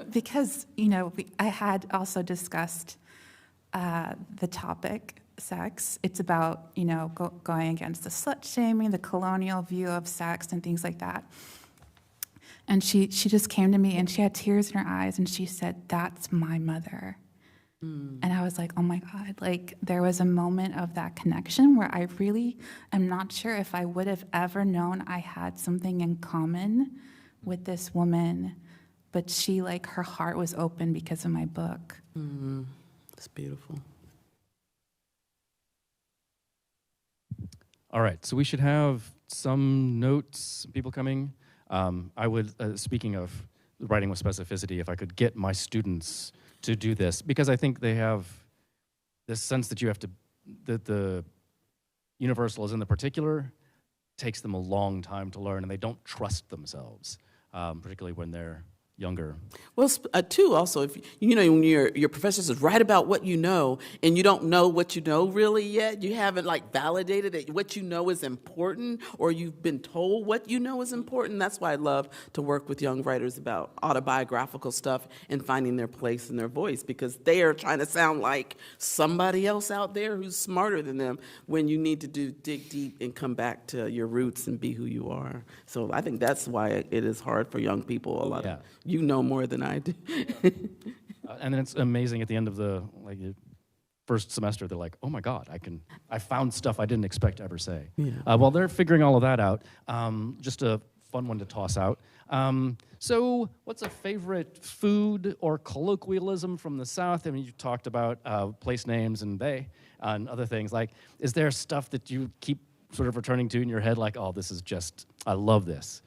because I had also discussed the topic. Sex. It's about, going against the slut shaming, the colonial view of sex and things like that. And she just came to me and she had tears in her eyes and she said, that's my mother. And I was like, oh my God, there was a moment of that connection where I really am not sure if I would have ever known I had something in common with this woman, but she, her heart was open because of my book. It's beautiful. All right, so we should have some notes, people coming. I would, speaking of writing with specificity, if I could get my students to do this, because I think they have this sense that that the universal is in the particular, takes them a long time to learn, and they don't trust themselves, particularly when they're younger. Well, too, also, if you know, when your professor says, write about what you know, and you don't know what you know really yet, you haven't like validated that what you know is important, or you've been told what you know is important. That's why I love to work with young writers about autobiographical stuff and finding their place and their voice, because they are trying to sound like somebody else out there who's smarter than them, when you need to dig deep and come back to your roots and be who you are. So I think that's why it is hard for young people. A lot Yeah. of you know more than I do. And then it's amazing at the end of the first semester, they're like, oh my God, I found stuff I didn't expect to ever say. Yeah. While they're figuring all of that out, just a fun one to toss out. So what's a favorite food or colloquialism from the South? I mean, you talked about place names and they and other things. Like, is there stuff that you keep sort of returning to in your head, like, oh, this is just, I love this?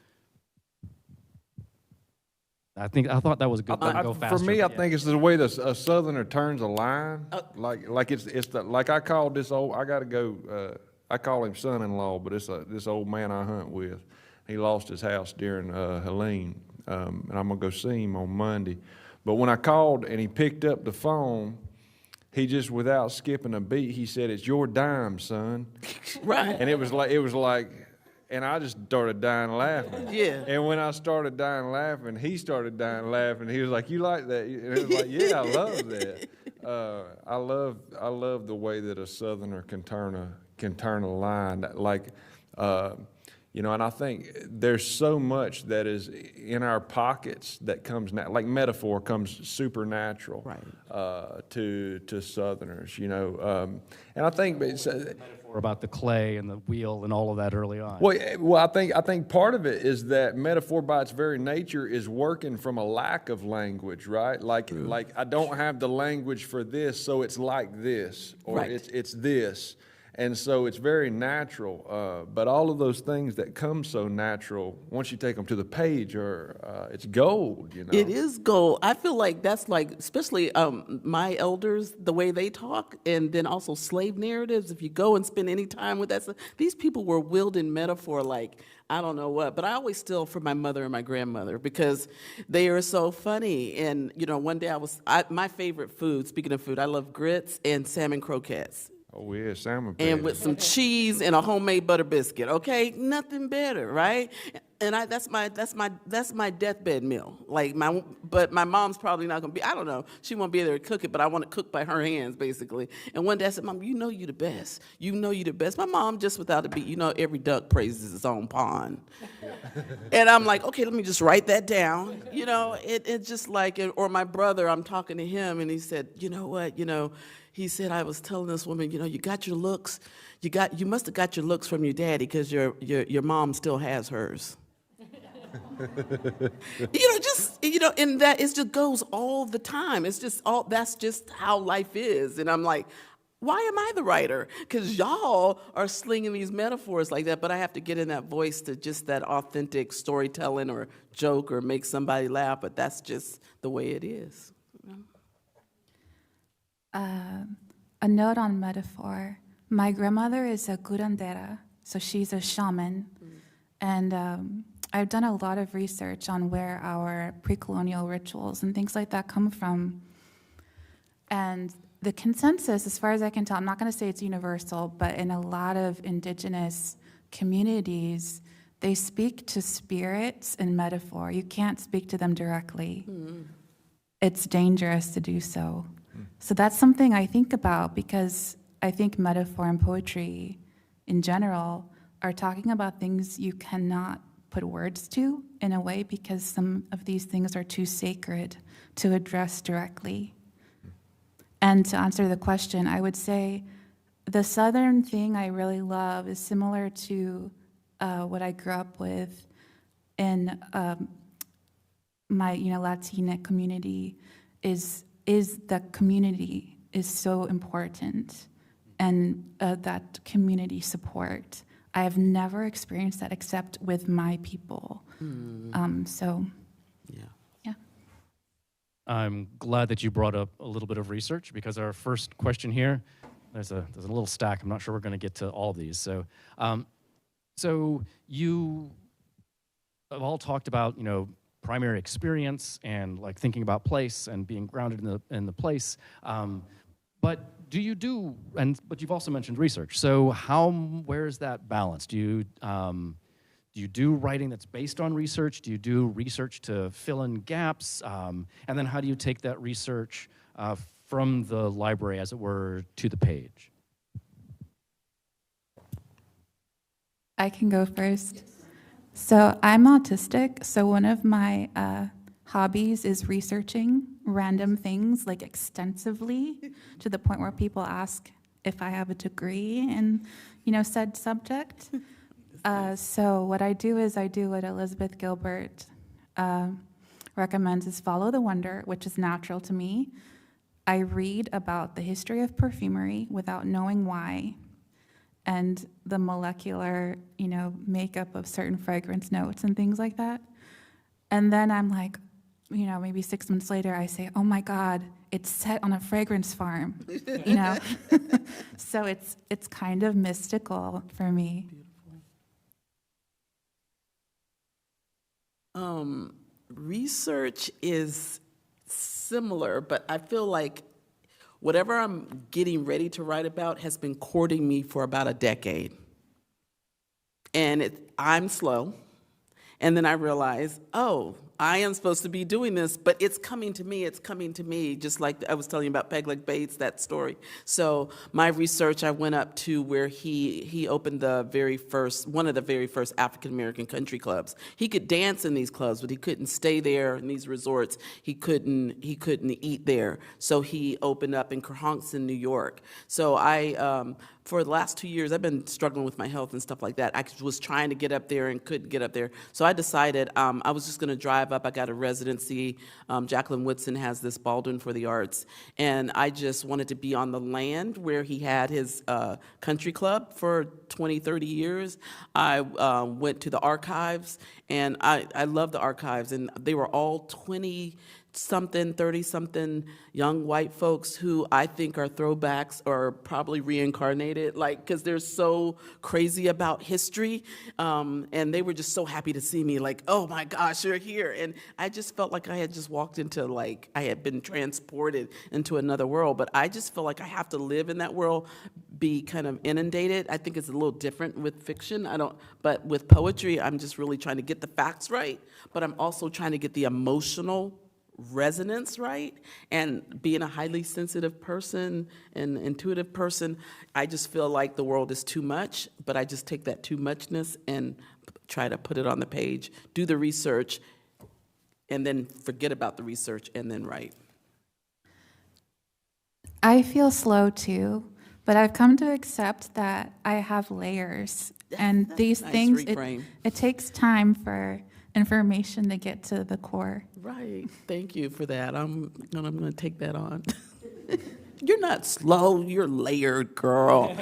I thought that was a good one to go faster. For me, I think it's the way a Southerner turns a line. Like it's like I called this old. I got to go. I call him son-in-law, but it's this old man I hunt with. He lost his house during Helene, and I'm gonna go see him on Monday. But when I called and he picked up the phone, he just, without skipping a beat, he said, "It's your dime, son." Right. And it was like. And I just started dying laughing. Yeah. And when I started dying laughing, he started dying laughing. He was like, "You like that?" And it was like, "Yeah, I love that." I love the way that a Southerner can turn a line. Like, and I think there's so much that is in our pockets that comes like metaphor comes supernatural, Right. to Southerners. And I think it's. Or about the clay and the wheel and all of that early on. Well, I think part of it is that metaphor by its very nature is working from a lack of language, right? Like I don't have the language for this, so it's like this, or Right. it's this. And so it's very natural, but all of those things that come so natural, once you take them to the page, it's gold, It is gold. I feel like that's like, especially my elders, the way they talk, and then also slave narratives. If you go and spend any time with that stuff, these people were wielding metaphor like, I don't know what, but I always steal from my mother and my grandmother because they are so funny. And, one day my favorite food, speaking of food, I love grits and salmon croquettes. Oh yeah, salmon. And with some cheese and a homemade butter biscuit, okay? Nothing better, right? And that's my deathbed meal. But my mom's probably not gonna be. I don't know. She won't be there to cook it, but I want to cook by her hands, basically. And one day I said, "Mom, you know you the best. You know you the best." My mom, just without a beat, every duck praises its own pond. And I'm like, okay, let me just write that down. It's just like, or my brother, I'm talking to him, and he said, "You know what? He said, I was telling this woman, you got your looks. You must have got your looks from your daddy because your mom still has hers." And that it just goes all the time. It's just that's just how life is. And I'm like, why am I the writer? Because y'all are slinging these metaphors like that, but I have to get in that voice to just that authentic storytelling or joke or make somebody laugh, but that's just the way it is. A note on metaphor. My grandmother is a curandera, so she's a shaman. And I've done a lot of research on where our pre-colonial rituals and things like that come from. And the consensus, as far as I can tell, I'm not going to say it's universal, but in a lot of indigenous communities, they speak to spirits in metaphor. You can't speak to them directly. It's dangerous to do so. So that's something I think about because I think metaphor and poetry in general are talking about things you cannot put words to in a way because some of these things are too sacred to address directly. And to answer the question, I would say the Southern thing I really love is similar to what I grew up with in my Latina community is that community is so important and that community support. I have never experienced that except with my people. Yeah. I'm glad that you brought up a little bit of research because our first question here, there's a little stack. I'm not sure we're going to get to all of these. So So you have all talked about, primary experience and like thinking about place and being grounded in the place. But but you've also mentioned research. So where's that balance? Do you do writing that's based on research? Do you do research to fill in gaps? And then how do you take that research from the library, as it were, to the page? I can go first. So I'm autistic, so one of my hobbies is researching random things, like extensively, to the point where people ask if I have a degree in, said subject. So what I do is I do what Elizabeth Gilbert recommends is follow the wonder, which is natural to me. I read about the history of perfumery without knowing why, and the molecular, makeup of certain fragrance notes and things like that. And then I'm like, maybe 6 months later, I say, oh my God, it's set on a fragrance farm, So it's kind of mystical for me. Research is similar, but I feel like whatever I'm getting ready to write about has been courting me for about a decade. And I'm slow. And then I realize, oh, I am supposed to be doing this, but it's coming to me, just like I was telling you about Peg Leg Bates, that story. So my research, I went up to where he opened one of the very first African-American country clubs. He could dance in these clubs, but he couldn't stay there in these resorts. He couldn't eat there. So he opened up in Kerhonkson, New York. So for the last 2 years, I've been struggling with my health and stuff like that. I was trying to get up there and couldn't get up there. So I decided I was just going to drive up. I got a residency. Jacqueline Woodson has this Baldwin for the Arts. And I just wanted to be on the land where he had his country club for 20, 30 years. I went to the archives, and I love the archives. And they were all 20-something, 30-something young white folks who I think are throwbacks or probably reincarnated, because they're so crazy about history. And they were just so happy to see me, like, oh my gosh, you're here. And I just felt like I had just walked into, I had been transported into another world. But I just feel like I have to live in that world, be kind of inundated. I think it's a little different with fiction. But with poetry, I'm just really trying to get the facts right, but I'm also trying to get the emotional resonance right. And being a highly sensitive person and intuitive person, I just feel like the world is too much, but I just take that too muchness and try to put it on the page, do the research, and then forget about the research and then write. I feel slow too, but I've come to accept that I have layers, and these nice things, reframe. it takes time for information to get to the core. Right. Thank you for that. I'm going to take that on. You're not slow. You're layered, girl.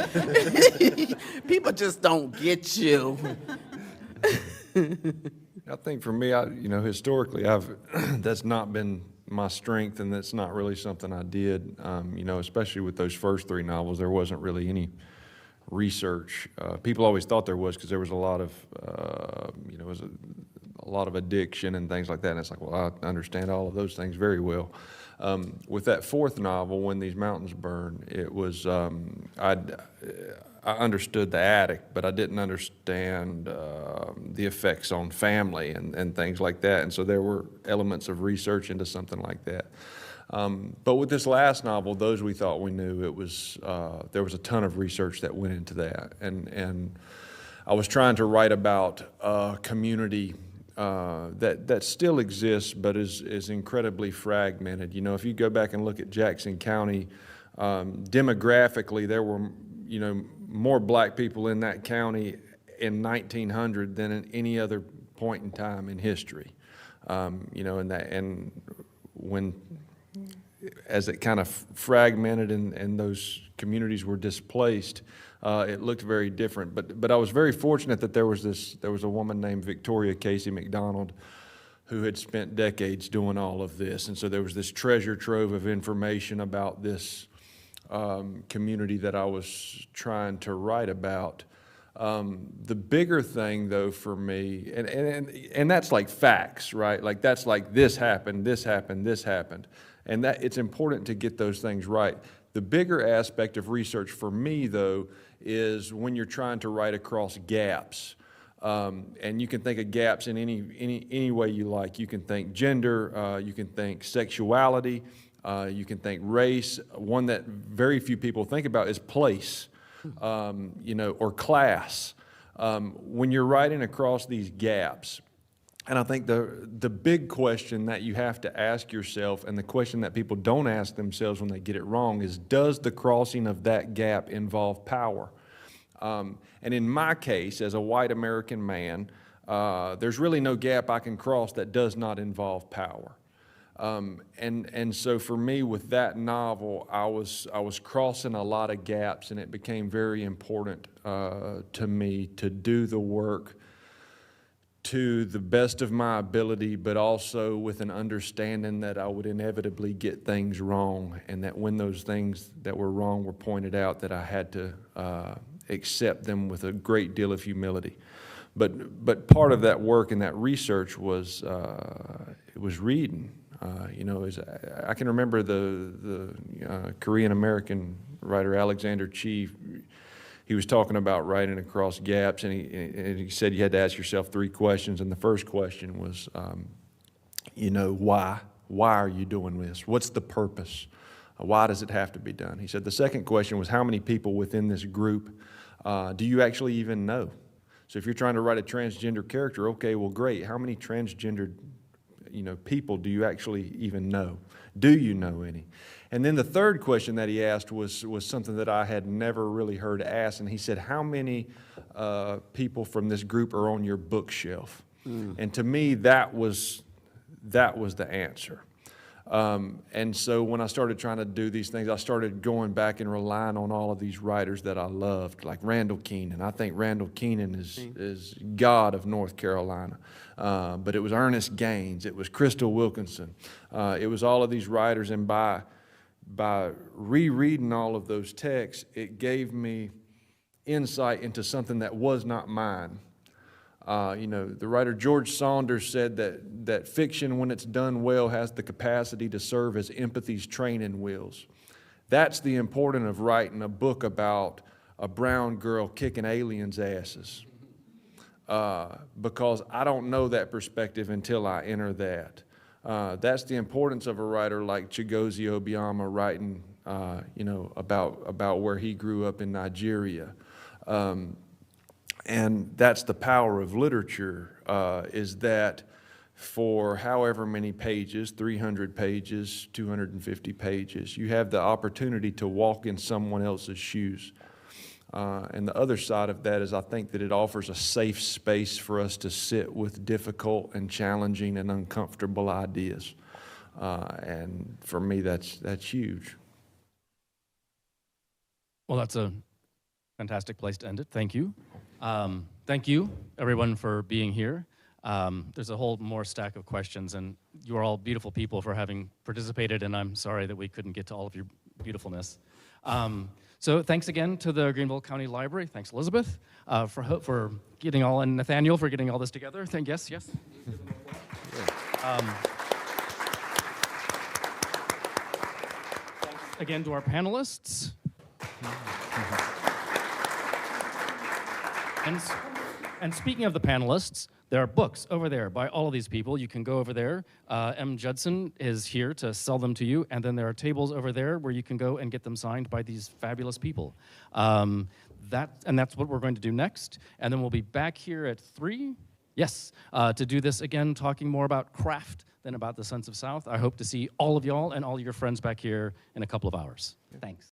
People just don't get you. I think for me, historically, that's not been my strength, and that's not really something I did. Especially with those first three novels, there wasn't really any research. People always thought there was, because there was a lot of, a lot of addiction and things like that. And it's like, well, I understand all of those things very well. With that fourth novel, When These Mountains Burn, it was, I understood the attic, but I didn't understand the effects on family and things like that. And so there were elements of research into something like that. But with this last novel, those we thought we knew, it was there was a ton of research that went into that. And I was trying to write about a community that still exists, but is incredibly fragmented. If you go back and look at Jackson County, demographically, there were, more black people in that county in 1900 than at any other point in time in history. And when, as it kind of fragmented and those communities were displaced, it looked very different. But I was very fortunate that there was a woman named Victoria Casey McDonald who had spent decades doing all of this. And so there was this treasure trove of information about this community that I was trying to write about. The bigger thing, though, for me, and that's like facts, right? Like that's like this happened, this happened, this happened, and that it's important to get those things right. The bigger aspect of research for me, though, is when you're trying to write across gaps. And you can think of gaps in any way you like. You can think gender, you can think sexuality, you can think race. One that very few people think about is place, or class. When you're writing across these gaps, and I think the big question that you have to ask yourself, and the question that people don't ask themselves when they get it wrong, is does the crossing of that gap involve power? And in my case, as a white American man, there's really no gap I can cross that does not involve power. And so for me, with that novel, I was crossing a lot of gaps, and it became very important to me to do the work to the best of my ability, but also with an understanding that I would inevitably get things wrong, and that when those things that were wrong were pointed out, that I had to accept them with a great deal of humility. But part of that work and that research was reading. I can remember the Korean American writer Alexander Chee. He was talking about writing across gaps, and he said you had to ask yourself 3 questions. And the first question was, why? Why are you doing this? What's the purpose? Why does it have to be done? He said the second question was, how many people within this group do you actually even know? So if you're trying to write a transgender character, okay, well, great. How many transgendered people do you actually even know? Do you know any? And then the third question that he asked was something that I had never really heard asked, and he said, how many people from this group are on your bookshelf? And to me, that was the answer. And so when I started trying to do these things, I started going back and relying on all of these writers that I loved, like Randall Keenan. I think Randall Keenan is God of North Carolina. But it was Ernest Gaines. It was Crystal Wilkinson. It was all of these writers, and by rereading all of those texts, it gave me insight into something that was not mine. The writer George Saunders said that fiction, when it's done well, has the capacity to serve as empathy's training wheels. That's the importance of writing a book about a brown girl kicking aliens' asses. Because I don't know that perspective until I enter that. That's the importance of a writer like Chigozie Obioma writing, about where he grew up in Nigeria. And that's the power of literature, is that for however many pages, 300 pages, 250 pages, you have the opportunity to walk in someone else's shoes. And the other side of that is I think that it offers a safe space for us to sit with difficult and challenging and uncomfortable ideas. And for me, that's huge. Well, that's a fantastic place to end it. Thank you. Thank you, everyone, for being here. There's a whole more stack of questions, and you are all beautiful people for having participated, and I'm sorry that we couldn't get to all of your beautifulness. So thanks again to the Greenville County Library. Thanks, Elizabeth, for getting all, and Nathaniel for getting all this together. Yes. Thanks again to our panelists. And speaking of the panelists, there are books over there by all of these people. You can go over there. M. Judson is here to sell them to you. And then there are tables over there where you can go and get them signed by these fabulous people. That's what we're going to do next. And then we'll be back here at 3. Yes, to do this again, talking more about craft than about the Sons of South. I hope to see all of y'all and all your friends back here in a couple of hours. Thanks.